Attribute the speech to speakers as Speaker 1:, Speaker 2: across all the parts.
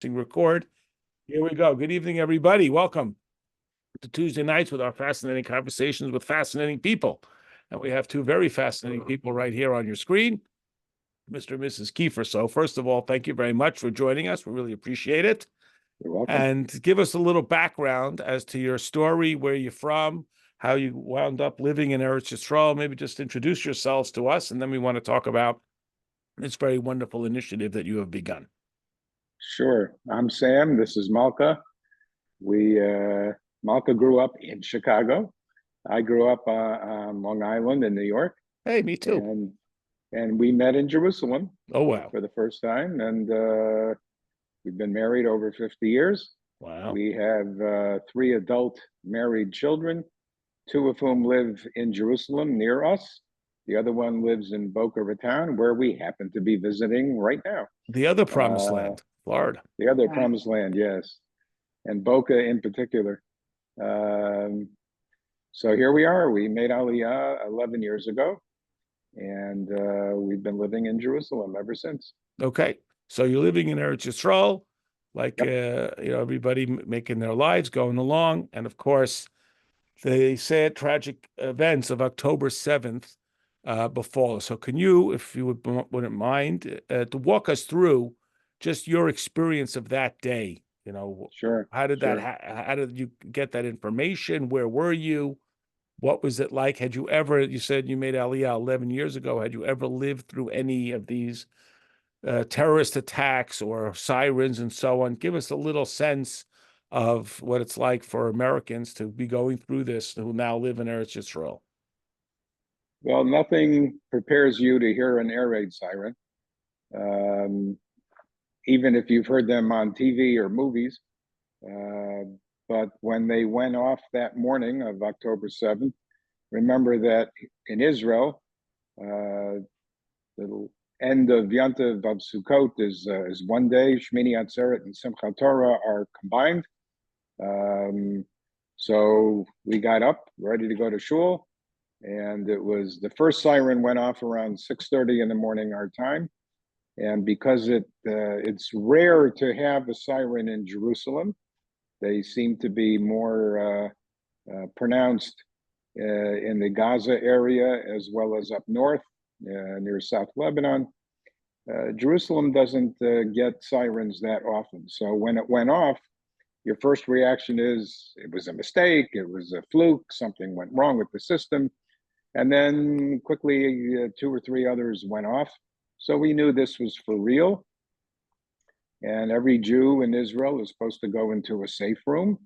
Speaker 1: pressing record. Here we go. Good evening, everybody. Welcome to Tuesday nights with our fascinating conversations with fascinating people. And we have two very fascinating people right here on your screen, Mr. and Mrs. Kieffer. So first of all, thank you very much for joining us. We really appreciate it.
Speaker 2: You're welcome.
Speaker 1: And give us a little background as to your story, where you're from, how you wound up living in Eretz Yisrael. Maybe just introduce yourselves to us, and then we want to talk about this very wonderful initiative that you have begun.
Speaker 2: Sure. I'm Sam. This is Malka. Malka grew up in Chicago. I grew up on Long Island in New York.
Speaker 1: Hey, me too.
Speaker 2: And we met in Jerusalem.
Speaker 1: Oh, wow.
Speaker 2: For the first time. And we've been married over 50 years.
Speaker 1: Wow.
Speaker 2: We have 3 adult married children, 2 of whom live in Jerusalem near us. The other one lives in Boca Raton, where we happen to be visiting right now.
Speaker 1: The other promised land, Florida.
Speaker 2: The other promised land, yes. And Boca in particular. So here we are. We made Aliyah 11 years ago, and we've been living in Jerusalem ever since.
Speaker 1: Okay. So you're living in Eretz Yisrael, like,
Speaker 2: Yep.
Speaker 1: everybody making their lives, going along. And of course, the sad, tragic events of October 7th befall us. So can you, if you wouldn't mind, to walk us through just your experience of that day?
Speaker 2: Sure.
Speaker 1: How did
Speaker 2: sure.
Speaker 1: how did you get that information? Where were you? What was it like? Had you ever, you said you made Aliyah 11 years ago, had you ever lived through any of these terrorist attacks or sirens and so on? Give us a little sense of what it's like for Americans to be going through this, who now live in Eretz Yisrael.
Speaker 2: Well, nothing prepares you to hear an air raid siren, even if you've heard them on TV or movies. But when they went off that morning of October 7th, remember that in Israel, the end of Yantav of Sukkot is one day. Shmini Atzeret and Simchat Torah are combined. So we got up, ready to go to shul, and it was the first siren went off around 6:30 in the morning our time. And because it's rare to have a siren in Jerusalem, they seem to be more pronounced in the Gaza area as well as up north near South Lebanon. Jerusalem doesn't get sirens that often. So when it went off, your first reaction is it was a mistake, it was a fluke, something went wrong with the system. And then quickly 2 or 3 others went off. So we knew this was for real. And every Jew in Israel is supposed to go into a safe room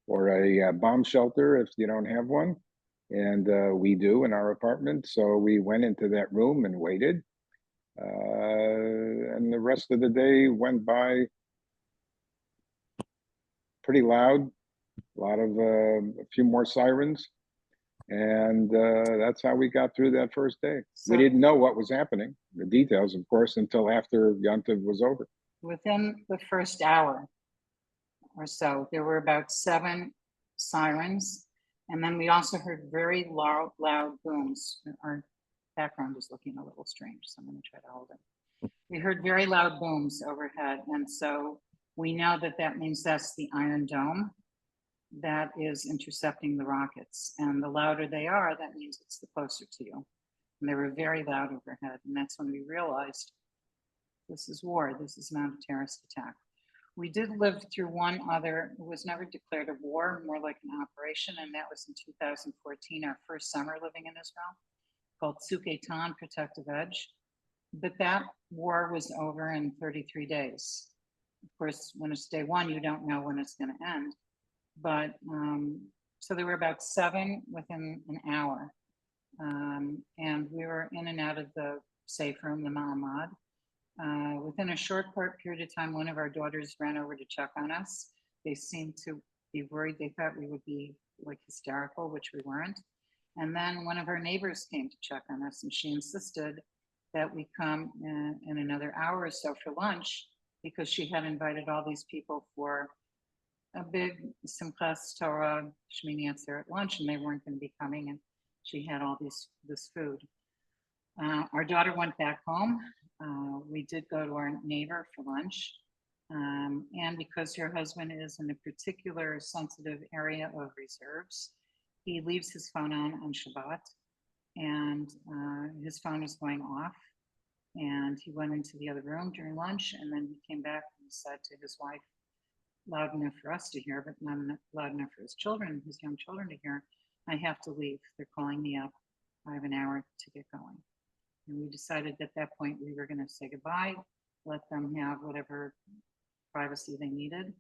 Speaker 2: or a bomb shelter if you don't have one. And we do in our apartment. So we went into that room and waited. And the rest of the day went by pretty loud, a few more sirens. And that's how we got through that first day.
Speaker 3: So,
Speaker 2: we didn't know what was happening, the details, of course, until after Yantav was over.
Speaker 3: within the first hour or so, there were about 7 sirens. And then we also heard very loud booms. Our background is looking a little strange, so I'm going to try to hold it. We heard very loud booms overhead. And so we know that means that's the Iron Dome that is intercepting the rockets. And the louder they are, that means it's the closer to you. And they were very loud overhead. And that's when we realized this is war. This is not a terrorist attack. We did live through one other, it was never declared a war, more like an operation. And that was in 2014, our first summer living in Israel, called Tzuk Eitan, Protective Edge. But that war was over in 33 days. Of course, when it's day 1, you don't know when it's going to end. But so there were about 7 within an hour. And we were in and out of the safe room, the Ma'amad. Within a short period of time, one of our daughters ran over to check on us. They seemed to be worried. They thought we would be like hysterical, which we weren't. And then one of our neighbors came to check on us, and she insisted that we come in another hour or so for lunch, because she had invited all these people for a big Simchas Torah Shmini Atzeret lunch, and they weren't going to be coming, and she had all this food. Our daughter went back home. We did go to our neighbor for lunch. And because your husband is in a particular sensitive area of reserves, he leaves his phone on Shabbat, and his phone is going off. And he went into the other room during lunch, and then he came back and said to his wife, loud enough for us to hear, but not loud enough for his children, his young children to hear, I have to leave. They're calling me up. I have an hour to get going. And we decided at that point we were going to say goodbye, let them have whatever privacy they needed.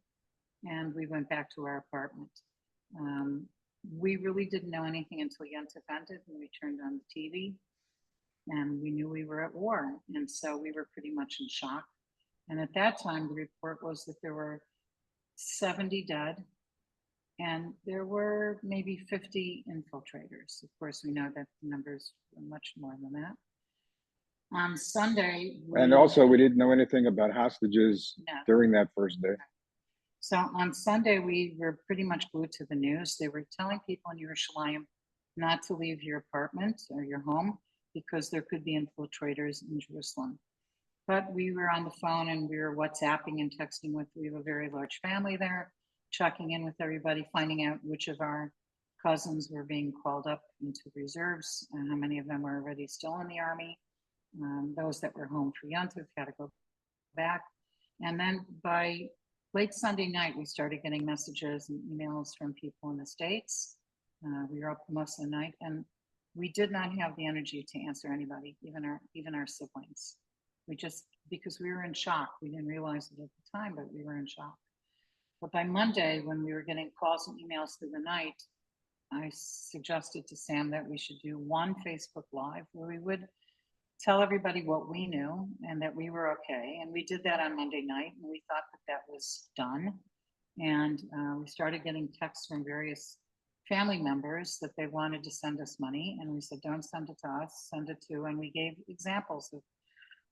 Speaker 3: And we went back to our apartment. We really didn't know anything until Yontif ended, and we turned on the TV, and we knew we were at war. And so we were pretty much in shock. And at that time, the report was that there were 70 dead, and there were maybe 50 infiltrators. Of course, we know that the numbers were much more than that. On Sunday,
Speaker 2: And also, we didn't know anything about hostages
Speaker 3: No.
Speaker 2: during that first day.
Speaker 3: So on Sunday, we were pretty much glued to the news. They were telling people in Yerushalayim not to leave your apartment or your home because there could be infiltrators in Jerusalem. But we were on the phone and we were WhatsApping and texting we have a very large family there, checking in with everybody, finding out which of our cousins were being called up into reserves and how many of them were already still in the army. Those that were home for Yontif had to go back. And then by late Sunday night, we started getting messages and emails from people in the States. We were up most of the night, and we did not have the energy to answer anybody, even our siblings. We just, because we were in shock, we didn't realize it at the time, but we were in shock. But by Monday, when we were getting calls and emails through the night, I suggested to Sam that we should do one Facebook Live where we would tell everybody what we knew and that we were okay. And we did that on Monday night, and we thought that that was done. And we started getting texts from various family members that they wanted to send us money. And we said, don't send it to us, send it to, and we gave examples of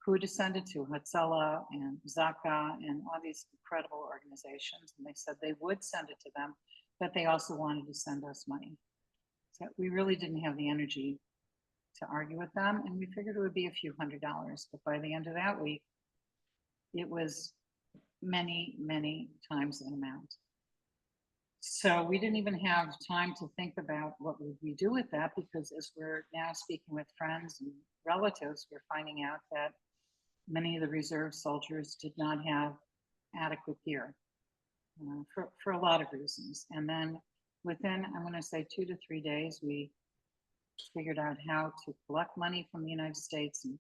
Speaker 3: who to send it to, Hatzalah and Zaka and all these incredible organizations. And they said they would send it to them, but they also wanted to send us money. So we really didn't have the energy to argue with them, and we figured it would be a few $100s. But by the end of that week, it was many, many times that amount. So we didn't even have time to think about what would we do with that, because as we're now speaking with friends and relatives, we're finding out that many of the reserve soldiers did not have adequate gear for a lot of reasons. And then within, I'm going to say 2 to 3 days, we figured out how to collect money from the United States and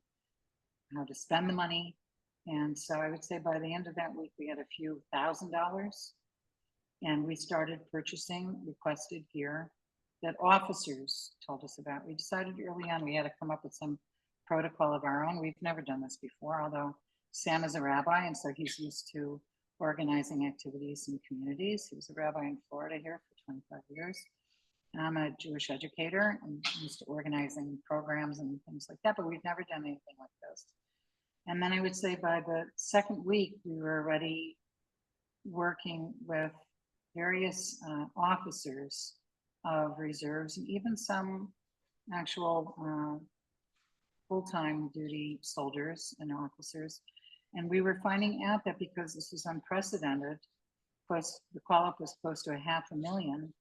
Speaker 3: how to spend the money. And so I would say by the end of that week, we had a few $1,000s, and we started purchasing requested gear that officers told us about. We decided early on we had to come up with some protocol of our own. We've never done this before, although Sam is a rabbi, and so he's used to organizing activities in communities. He was a rabbi in Florida here for 25 years. I'm a Jewish educator and used to organizing programs and things like that, but we've never done anything like this. And then I would say by the second week, we were already working with various officers of reserves and even some actual full-time duty soldiers and officers. And we were finding out that because this was unprecedented, plus the call-up was close to 500,000,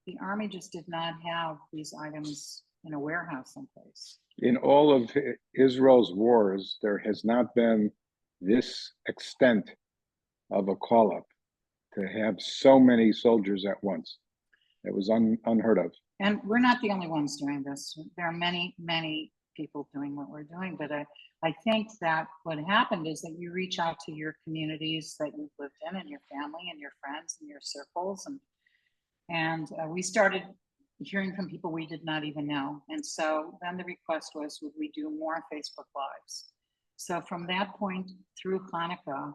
Speaker 3: the Army just did not have these items in a warehouse someplace.
Speaker 2: In all of Israel's wars, there has not been this extent of a call-up to have so many soldiers at once. It was unheard of.
Speaker 3: And we're not the only ones doing this. There are many, many people doing what we're doing. But I think that what happened is that you reach out to your communities that you've lived in and your family and your friends and your circles. And we started hearing from people we did not even know. And so then the request was, would we do more Facebook Lives? So from that point through Hanukkah,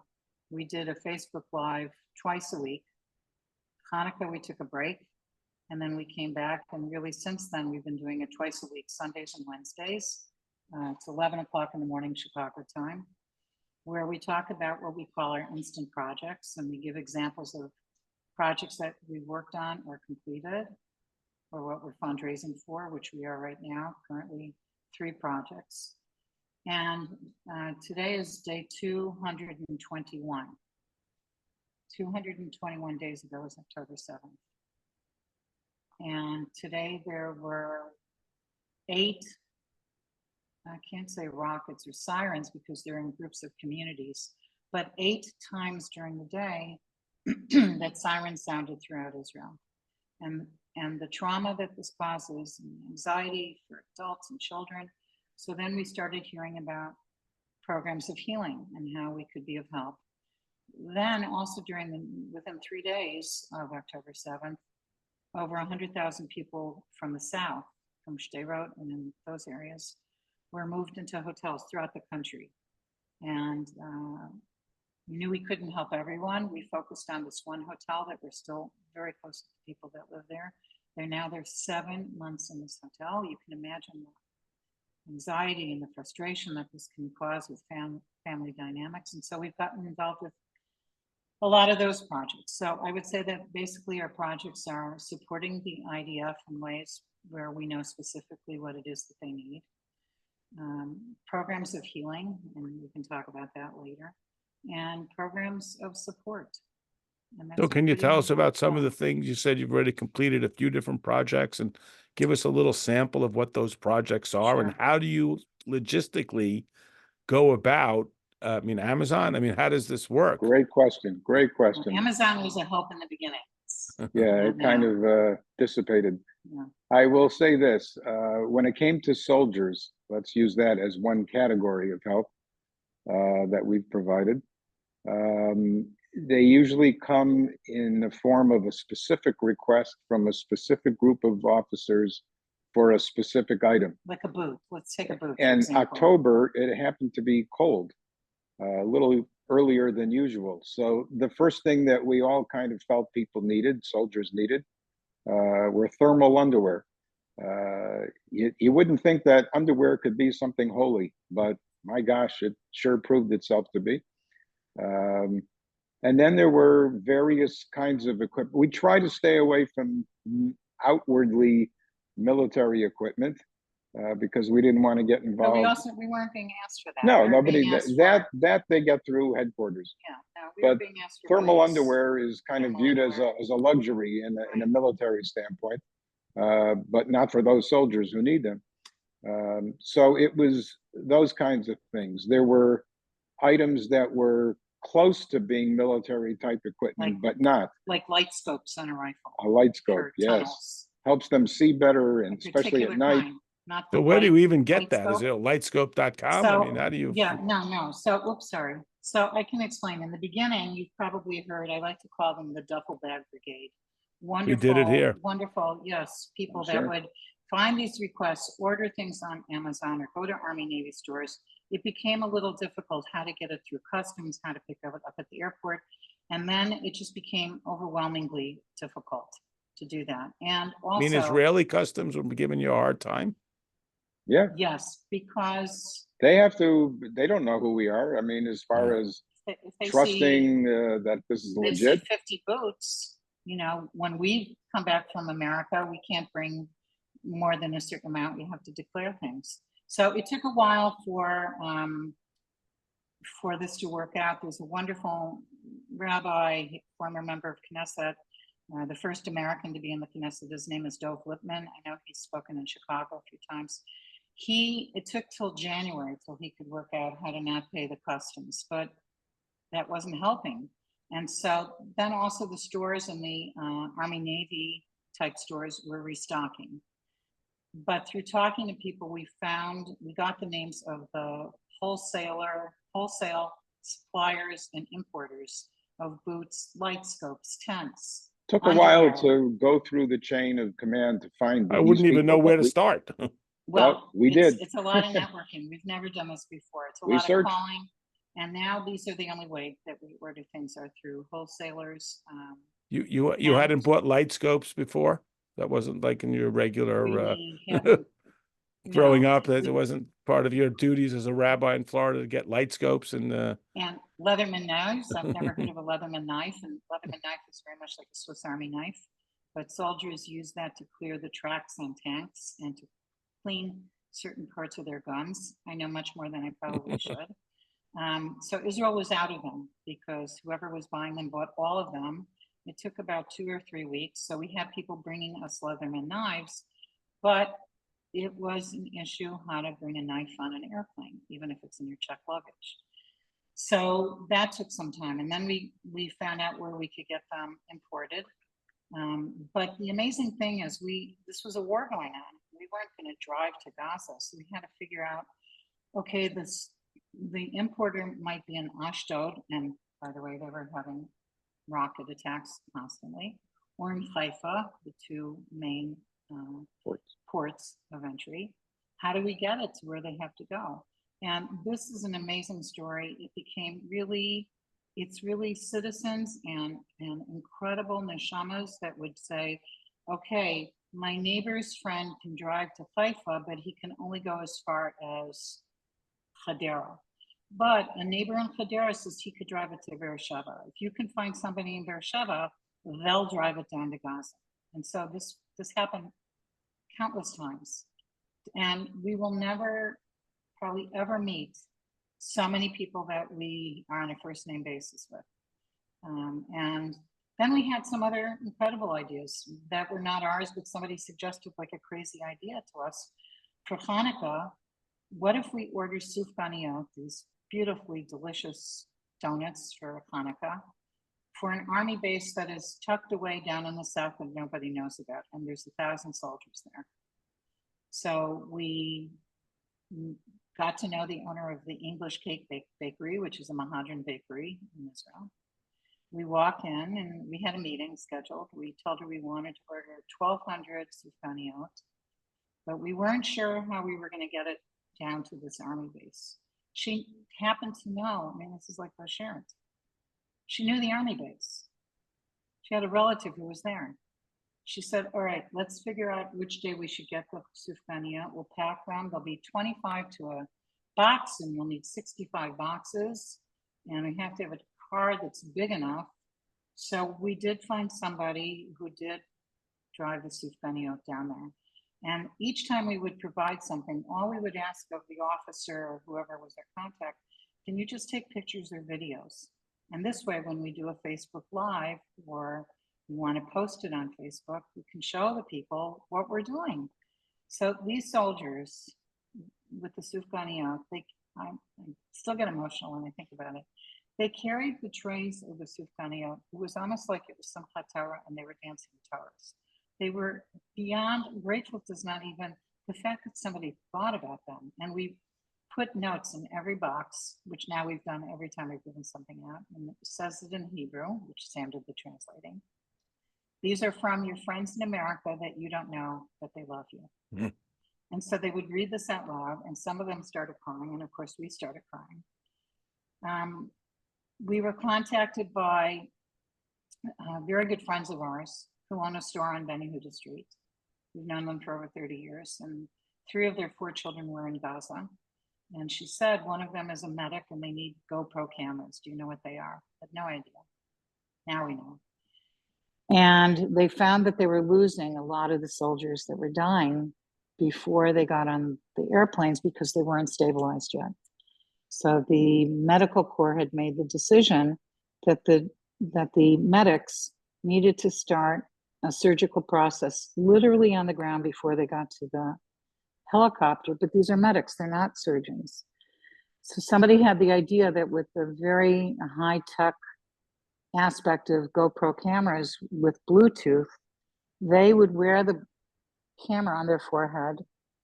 Speaker 3: we did a Facebook Live twice a week. Hanukkah, we took a break, and then we came back. And really since then, we've been doing it twice a week, Sundays and Wednesdays. It's 11 o'clock in the morning, Chicago time, where we talk about what we call our instant projects. And we give examples of projects that we worked on or completed, or what we're fundraising for, which we are right now, currently 3 projects. And today is day 221. 221 days ago was October 7th. And today there were 8, I can't say rockets or sirens because they're in groups of communities, but 8 times during the day that sirens sounded throughout Israel. And the trauma that this causes, and anxiety for adults and children. So then we started hearing about programs of healing and how we could be of help. Then also within 3 days of October 7th, over 100,000 people from the south, from Sderot and in those areas, were moved into hotels throughout the country. And we knew we couldn't help everyone. We focused on this one hotel that we're still very close to the people that live there. They're 7 months in this hotel. You can imagine the anxiety and the frustration that this can cause with family dynamics. And so we've gotten involved with a lot of those projects. So I would say that basically our projects are supporting the IDF in ways where we know specifically what it is that they need. Programs of healing, and we can talk about that later, and programs of support.
Speaker 1: So can you tell us about some of the
Speaker 3: things?
Speaker 1: things you said you've already completed a few different projects, and give us a little sample of what those projects are and
Speaker 3: Sure.
Speaker 1: how do you logistically go about, Amazon? How does this work?
Speaker 2: Great question. Great question.
Speaker 3: Amazon was a help in the beginning.
Speaker 2: Yeah, it kind of dissipated.
Speaker 3: Yeah.
Speaker 2: I will say this, when it came to soldiers, let's use that as one category of help that we've provided. They usually come in the form of a specific request from a specific group of officers for a specific item.
Speaker 3: Like a boot. Let's take a boot.
Speaker 2: And October, it happened to be cold, a little earlier than usual. So the first thing that we all kind of felt people needed, soldiers needed, were thermal underwear. You wouldn't think that underwear could be something holy, but my gosh, it sure proved itself to be. And then there were various kinds of equipment. We try to stay away from outwardly military equipment because we didn't want to get involved.
Speaker 3: But we weren't being asked for that.
Speaker 2: No,
Speaker 3: We were
Speaker 2: nobody,
Speaker 3: being asked
Speaker 2: that they get through headquarters.
Speaker 3: Yeah, no, we were
Speaker 2: But
Speaker 3: being asked for
Speaker 2: thermal
Speaker 3: boots.
Speaker 2: underwear is kind of
Speaker 3: Thermal
Speaker 2: viewed
Speaker 3: underwear.
Speaker 2: as a luxury in a military standpoint, but not for those soldiers who need them. So it was those kinds of things. There were items that were close to being military type equipment, but not.
Speaker 3: Like light scopes on a rifle.
Speaker 2: A light scope,
Speaker 3: for
Speaker 2: yes.
Speaker 3: tunnels.
Speaker 2: Helps them see better, and
Speaker 3: A
Speaker 2: especially at
Speaker 3: particular
Speaker 2: night.
Speaker 3: kind, not
Speaker 1: So
Speaker 3: the
Speaker 1: where do you
Speaker 3: white
Speaker 1: even get
Speaker 3: light
Speaker 1: that? Is
Speaker 3: scope.
Speaker 1: it lightscope.com?
Speaker 3: So,
Speaker 1: How do you?
Speaker 3: Yeah, no. So, oops, sorry. So I can explain. In the beginning, you've probably heard, I like to call them the duffel bag brigade. Wonderful,
Speaker 1: did it here.
Speaker 3: Wonderful, yes. People
Speaker 2: Sure.
Speaker 3: that would find these requests, order things on Amazon or go to Army Navy stores. It became a little difficult how to get it through customs, how to pick it up at the airport. And then it just became overwhelmingly difficult to do that. And also,
Speaker 1: Israeli customs will be giving you a hard time?
Speaker 2: Yeah.
Speaker 3: Yes, because
Speaker 2: they don't know who we are. As far as
Speaker 3: if they
Speaker 2: trusting that this is
Speaker 3: they
Speaker 2: legit.
Speaker 3: see 50 boots, when we come back from America, we can't bring more than a certain amount. We have to declare things. So it took a while for this to work out. There's a wonderful rabbi, former member of Knesset, the first American to be in the Knesset. His name is Dov Lipman. I know he's spoken in Chicago a few times. It took till January till he could work out how to not pay the customs, but that wasn't helping. And so then also the stores and the Army Navy type stores were restocking. But through talking to people, we got the names of the wholesale suppliers and importers of boots, light scopes, tents.
Speaker 2: Took a while to go through the chain of command to find.
Speaker 1: I wouldn't even know where to start.
Speaker 2: Well, we did.
Speaker 3: It's a lot of networking. We've never done this before. It's a lot of calling. And now these are the only way that we order things are through wholesalers.
Speaker 1: You hadn't bought light scopes before? That wasn't like in your regular growing up, that it wasn't part of your duties as a rabbi in Florida to get light scopes and
Speaker 3: Leatherman knives. I've never heard of a Leatherman knife, and Leatherman knife is very much like a Swiss Army knife, but soldiers use that to clear the tracks on tanks and to clean certain parts of their guns. I know much more than I probably should. So Israel was out of them because whoever was buying them bought all of them. It took about 2 or 3 weeks. So we had people bringing us Leatherman knives, but it was an issue how to bring a knife on an airplane, even if it's in your checked luggage. So that took some time. And then we found out where we could get them imported. But the amazing thing is this was a war going on. We weren't going to drive to Gaza. So we had to figure out, okay, the importer might be in Ashdod. And by the way, they were having rocket attacks constantly, or in Haifa, the two main ports of entry. How do we get it to where they have to go? And this is an amazing story. It became really, it's really citizens and incredible neshamas that would say, okay, my neighbor's friend can drive to Haifa, but he can only go as far as Hadera. But a neighbor in Hadera says he could drive it to Beersheba. If you can find somebody in Beersheba, they'll drive it down to Gaza. And so this happened countless times. And we will never probably ever meet so many people that we are on a first name basis with. And then we had some other incredible ideas that were not ours, but somebody suggested like a crazy idea to us. For Hanukkah, what if we order sufganiyot, these beautifully delicious donuts for Hanukkah, for an army base that is tucked away down in the south that nobody knows about, and there's 1,000 soldiers there. So we got to know the owner of the English Cake Bakery, which is a Mahadran bakery in Israel. We walk in and we had a meeting scheduled. We told her we wanted to order 1,200 sufganiyot, but we weren't sure how we were going to get it down to this army base. She happened to know, I mean, this is like Bashir. She knew the army base. She had a relative who was there. She said, all right, let's figure out which day we should get the sufganiyot. We'll pack them. There'll be 25 to a box, and we'll need 65 boxes. And we have to have a car that's big enough. So we did find somebody who did drive the sufganiyot down there. And each time we would provide something, all we would ask of the officer or whoever was their contact, can you just take pictures or videos? And this way, when we do a Facebook Live or we want to post it on Facebook, we can show the people what we're doing. So these soldiers with the sufganiyot, I still get emotional when I think about it. They carried the trays of the sufganiyot. It was almost like it was some Torah, and they were dancing Torahs. They were beyond grateful. Does not even the fact that somebody thought about them. And we put notes in every box, which now we've done every time we've given something out, and it says it in Hebrew, which Sam did the translating. These are from your friends in America that you don't know, but they love you. Mm-hmm. And so they would read this out loud, and some of them started crying, and of course we started crying. We were contacted by very good friends of ours who own a store on Ben Yehuda Street. We've known them for over 30 years, and 3 of their 4 children were in Gaza. And she said one of them is a medic and they need GoPro cameras. Do you know what they are? I had no idea. Now we know. And they found that they were losing a lot of the soldiers that were dying before they got on the airplanes because they weren't stabilized yet. So the medical corps had made the decision that the medics needed to start a surgical process literally on the ground before they got to the helicopter. But these are medics, they're not surgeons. So somebody had the idea that with the very high-tech aspect of GoPro cameras with Bluetooth, they would wear the camera on their forehead.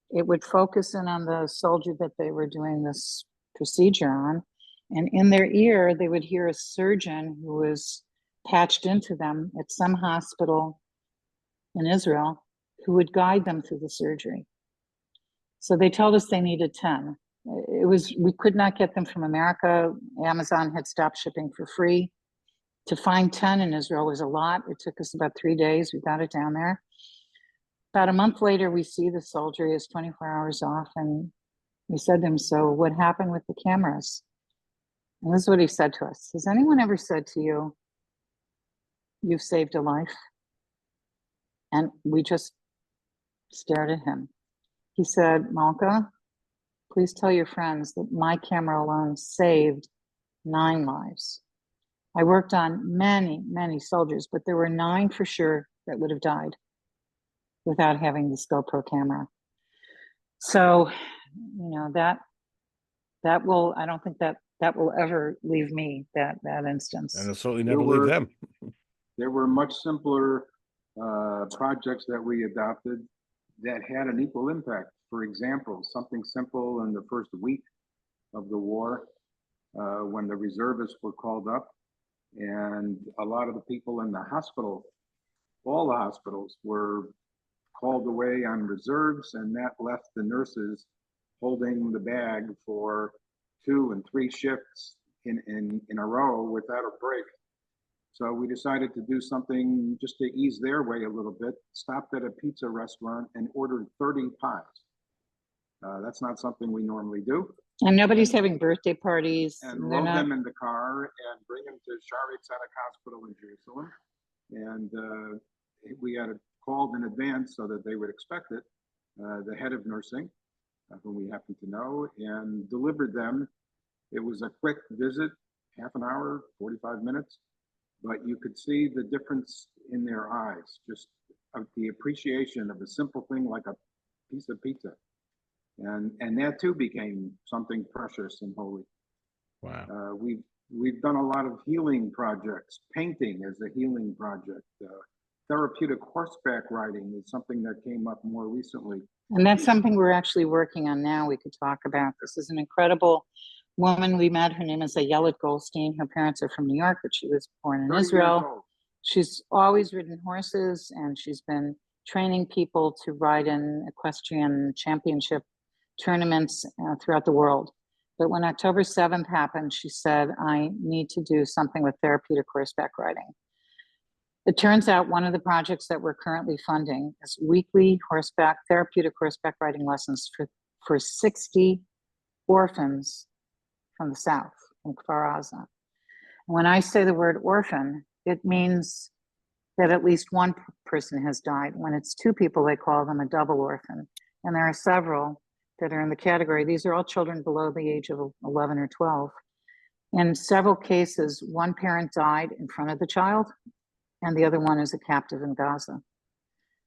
Speaker 3: It would focus in on the soldier that they were doing this procedure on. And in their ear, they would hear a surgeon who was patched into them at some hospital in Israel who would guide them through the surgery. So they told us they needed 10. We could not get them from America. Amazon had stopped shipping for free. To find 10 in Israel was a lot. It took us about 3 days. We got it down there. About a month later, we see the soldier is 24 hours off, and we said to him, so what happened with the cameras? And this is what he said to us. Has anyone ever said to you, you've saved a life? And we just stared at him. He said, Malka, please tell your friends that my camera alone saved 9 lives. I worked on many, many soldiers, but there were 9 for sure that would have died without having this GoPro camera. So, you know, that will, I don't think that will ever leave me, that instance.
Speaker 1: And it'll certainly never leave them.
Speaker 2: There were much simpler projects that we adopted that had an equal impact. For example, something simple in the first week of the war, when the reservists were called up, and a lot of the people in the hospital, all the hospitals, were called away on reserves, and that left the nurses holding the bag for 2 and 3 shifts in a row without a break. So we decided to do something just to ease their way a little bit, stopped at a pizza restaurant and ordered 30 pies. That's not something we normally do.
Speaker 3: And nobody's having birthday parties.
Speaker 2: And load them in the car and bring them to Shari Tzedek Hospital in Jerusalem. And we had it called in advance so that they would expect it. The head of nursing, whom we happen to know, and delivered them. It was a quick visit, half an hour, 45 minutes, but you could see the difference in their eyes, just of the appreciation of a simple thing like a piece of pizza. And that too became something precious and holy.
Speaker 1: Wow.
Speaker 2: We've done a lot of healing projects. Painting as a healing project. Therapeutic horseback riding is something that came up more recently.
Speaker 3: And that's something we're actually working on now. We could talk about. This is an incredible woman we met. Her name is Ayelet Goldstein. Her parents are from New York, but she was born in Israel. She's always ridden horses, and she's been training people to ride in equestrian championship tournaments throughout the world. But when October 7th happened, she said, I need to do something with therapeutic horseback riding. It turns out one of the projects that we're currently funding is weekly therapeutic horseback riding lessons for 60 orphans from the South, from Kfar Aza. When I say the word orphan, it means that at least one person has died. When it's 2 people, they call them a double orphan. And there are several that are in the category. These are all children below the age of 11 or 12. In several cases, one parent died in front of the child, and the other one is a captive in Gaza.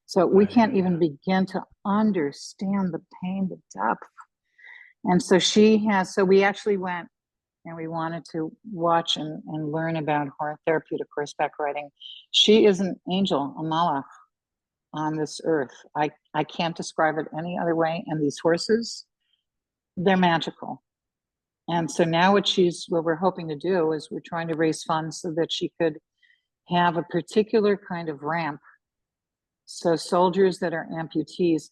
Speaker 3: So we can't even begin to understand the pain, the depth. And so we actually went and we wanted to watch and learn about therapeutic horseback riding. She is an angel, a malach on this earth. I can't describe it any other way. And these horses, they're magical. And so now what we're hoping to do is we're trying to raise funds so that she could have a particular kind of ramp. So soldiers that are amputees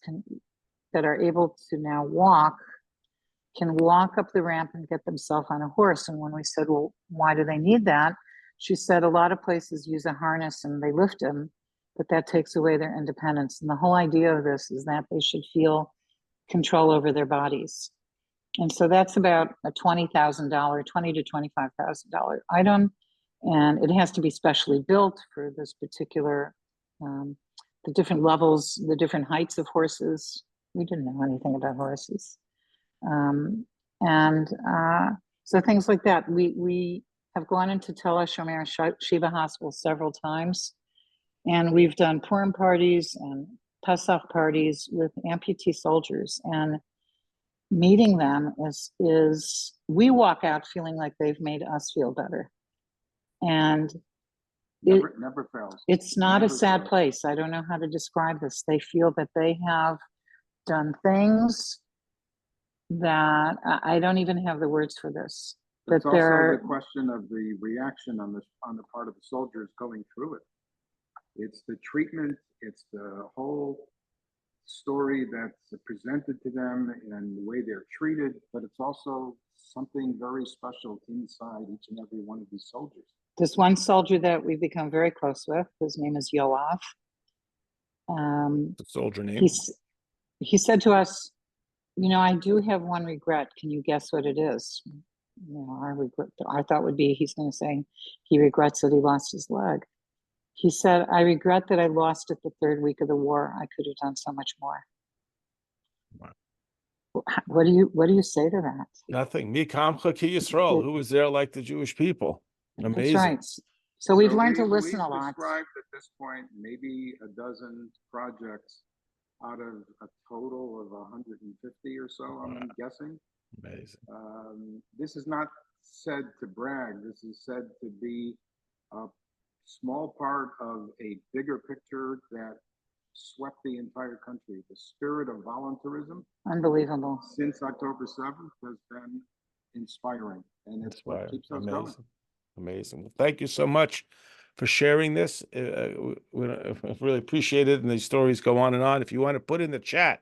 Speaker 3: that are able to now walk, can walk up the ramp and get themselves on a horse. And when we said, well, why do they need that? She said a lot of places use a harness and they lift them, but that takes away their independence. And the whole idea of this is that they should feel control over their bodies. And so that's about a $20,000, $20,000 to $25,000 item. And it has to be specially built for this particular, the different levels, the different heights of horses. We didn't know anything about horses. So things like that. We have gone into Tel HaShomer Shiva Hospital several times, and we've done Purim parties and Pesach parties with amputee soldiers, and meeting them is we walk out feeling like they've made us feel better. And
Speaker 2: never fails.
Speaker 3: It's not a sad place. I don't know how to describe this. They feel that they have done things that I don't even have the words for this.
Speaker 2: It's also the question of the reaction on the part of the soldiers going through it. It's the treatment, it's the whole story that's presented to them and the way they're treated, but it's also something very special inside each and every one of these soldiers.
Speaker 3: There's one soldier that we've become very close with. His name is Yoav.
Speaker 1: The soldier name.
Speaker 3: He said to us, I do have one regret. Can you guess what it is? Our thought would be he's going to say he regrets that he lost his leg. He said, I regret that I lost it the 3rd week of the war. I could have done so much more.
Speaker 1: Wow.
Speaker 3: What do you say to that?
Speaker 1: Nothing. Mi kamcha ki Yisrael. Who was there like the Jewish people?
Speaker 3: That's
Speaker 1: Amazing.
Speaker 3: right. So we've
Speaker 2: So
Speaker 3: learned to
Speaker 2: we've
Speaker 3: listen a lot.
Speaker 2: described at this point maybe a dozen projects out of a total of 150 or so, I'm guessing.
Speaker 1: Amazing.
Speaker 2: This is not said to brag. This is said to be a small part of a bigger picture that swept the entire country. The spirit of volunteerism
Speaker 3: Unbelievable.
Speaker 2: since October 7th has been inspiring, and it's what keeps us going.
Speaker 1: Amazing. Amazing. Well, thank you so much for sharing this. We really appreciate it. And these stories go on and on. If you want to put in the chat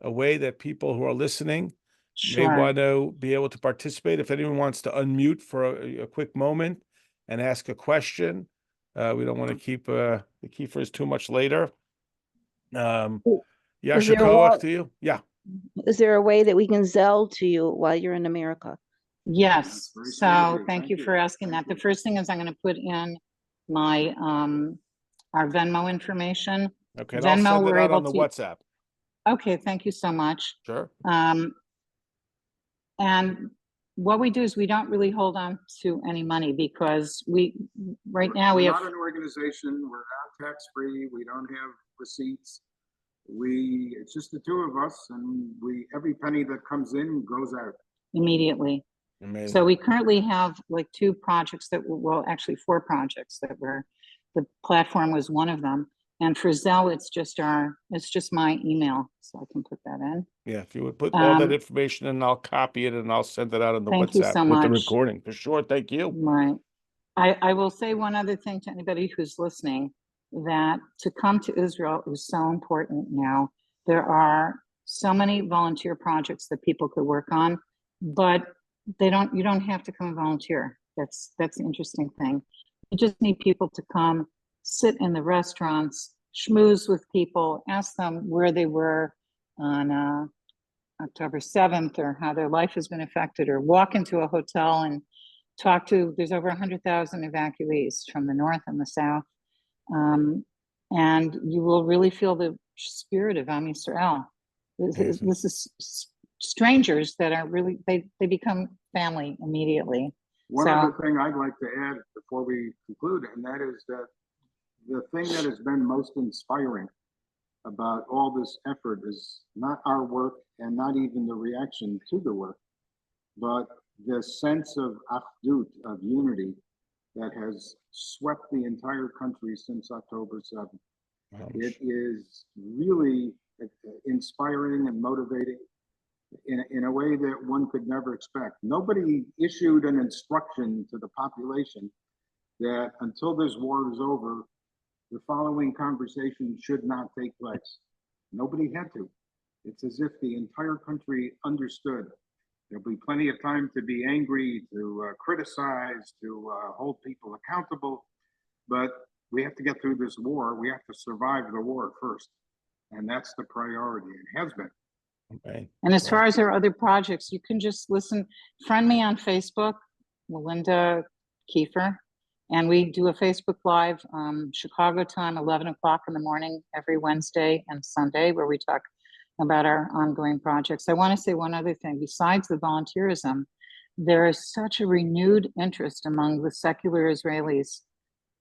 Speaker 1: a way that people who are listening may
Speaker 3: Sure.
Speaker 1: want to be able to participate. If anyone wants to unmute for a quick moment and ask a question, we don't want to keep the Kieffers too much later. Yasher Koach to you. Yeah.
Speaker 4: Is there a way that we can Zelle to you while you're in America?
Speaker 3: Yes.
Speaker 2: Very sweet of
Speaker 3: So
Speaker 2: you.
Speaker 3: thank you for asking that.
Speaker 2: Thank
Speaker 3: The first thing is I'm going to put in my our Venmo information.
Speaker 1: Okay. And I'll
Speaker 3: Venmo,
Speaker 1: send it
Speaker 3: we're
Speaker 1: out on
Speaker 3: able
Speaker 1: the
Speaker 3: to-
Speaker 1: WhatsApp.
Speaker 3: Okay, thank you so much.
Speaker 1: Sure.
Speaker 3: And what we do is we don't really hold on to any money because right now we
Speaker 2: We're
Speaker 3: have,
Speaker 2: not an organization. We're not tax-free. We don't have receipts. It's just the two of us, and every penny that comes in goes out.
Speaker 3: immediately.
Speaker 1: Amazing.
Speaker 3: So we currently have like 2 projects well, actually 4 projects the platform was one of them. And for Zelle, it's just my email. So I can put that in.
Speaker 1: Yeah, if you would put all that information in, I'll copy it and I'll send it out on the
Speaker 3: Thank you
Speaker 1: WhatsApp
Speaker 3: so
Speaker 1: with the
Speaker 3: much.
Speaker 1: recording. For sure. Thank you.
Speaker 3: Right. I will say one other thing to anybody who's listening, that to come to Israel is so important now. There are so many volunteer projects that people could work on, but you don't have to come and volunteer. That's the interesting thing. You just need people to come, sit in the restaurants, schmooze with people, ask them where they were on October 7th or how their life has been affected, or walk into a hotel and talk to, there's over 100,000 evacuees from the north and the south. And you will really feel the spirit of Am Yisrael. This is strangers that are really, they become family immediately.
Speaker 2: One other thing I'd like to add before we conclude, and that is that the thing that has been most inspiring about all this effort is not our work and not even the reaction to the work, but the sense of achdut, of unity, that has swept the entire country since October 7th. It is really inspiring and motivating in a way that one could never expect. Nobody issued an instruction to the population that until this war is over, the following conversation should not take place. Nobody had to. It's as if the entire country understood. There'll be plenty of time to be angry, to criticize, to hold people accountable, but we have to get through this war. We have to survive the war first. And that's the priority. It has been.
Speaker 1: Okay.
Speaker 3: And as far as our other projects, you can just friend me on Facebook, Melinda Kieffer, and we do a Facebook Live, Chicago time, 11 o'clock in the morning, every Wednesday and Sunday, where we talk about our ongoing projects. I want to say one other thing. Besides the volunteerism, there is such a renewed interest among the secular Israelis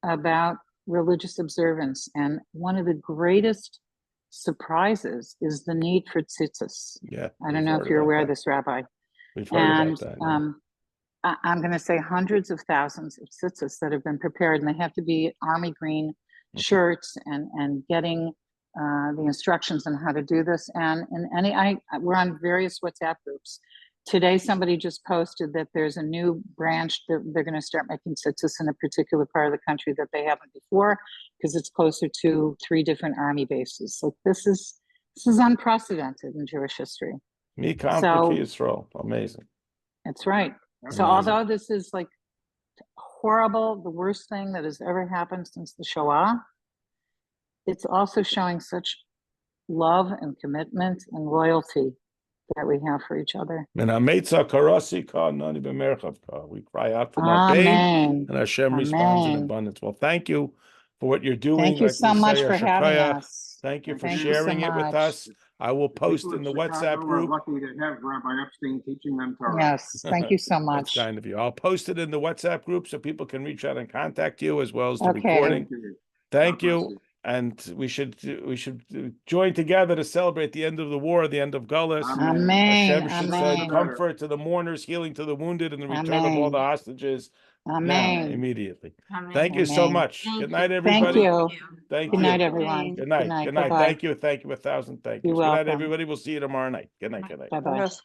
Speaker 3: about religious observance. And one of the greatest surprises is the need for tzitzis.
Speaker 1: Yeah.
Speaker 3: I don't know if you're aware of this, Rabbi.
Speaker 1: We've heard about that. Yeah.
Speaker 3: I'm going to say hundreds of thousands of tzitzis that have been prepared, and they have to be army green shirts, and getting the instructions on how to do this. And we're on various WhatsApp groups. Today, somebody just posted that there's a new branch that they're going to start making tzitzis in a particular part of the country that they haven't before, because it's closer to 3 different army bases. So this is unprecedented in Jewish history.
Speaker 1: Mi kamcha ki Yisrael. Amazing.
Speaker 3: That's right. So
Speaker 1: Amazing.
Speaker 3: although this is like horrible, the worst thing that has ever happened since the Shoah, it's also showing such love and commitment and loyalty that we have for each other.
Speaker 1: We cry out from our pain, and Hashem responds in abundance. Well, thank you for what you're doing.
Speaker 3: Thank you so much for having us.
Speaker 1: Thank you for
Speaker 3: Thank you so
Speaker 1: sharing it with
Speaker 3: much.
Speaker 1: us. I will post
Speaker 2: People
Speaker 1: in the
Speaker 2: Chicago
Speaker 1: WhatsApp
Speaker 2: are
Speaker 1: group.
Speaker 2: Lucky to have Rabbi Epstein teaching them Torah.
Speaker 3: Yes, thank you so
Speaker 1: That's
Speaker 3: much.
Speaker 1: kind of you. I'll post it in the WhatsApp group so people can reach out and contact you as well as the
Speaker 3: Okay.
Speaker 1: recording.
Speaker 2: Thank you.
Speaker 1: Thank
Speaker 2: God bless
Speaker 1: you. And we should join together to celebrate the end of the war, the end of Gullus.
Speaker 3: Amen,
Speaker 1: Hashem should send
Speaker 3: amen,
Speaker 1: comfort to the mourners, healing to the wounded, and the return of all the hostages now,
Speaker 3: amen.
Speaker 1: immediately. Thank you so
Speaker 3: Amen.
Speaker 1: much. Good night,
Speaker 3: Thank
Speaker 1: everybody.
Speaker 3: you.
Speaker 1: Thank
Speaker 3: Good night,
Speaker 1: you.
Speaker 3: everyone.
Speaker 1: Good night. Good night.
Speaker 3: Bye-bye.
Speaker 1: Thank you. Thank you. 1,000 thank
Speaker 3: You're
Speaker 1: yous. Good night,
Speaker 3: welcome.
Speaker 1: everybody. We'll see you tomorrow night. Good night. Good night.
Speaker 3: Bye-bye.
Speaker 4: Yes.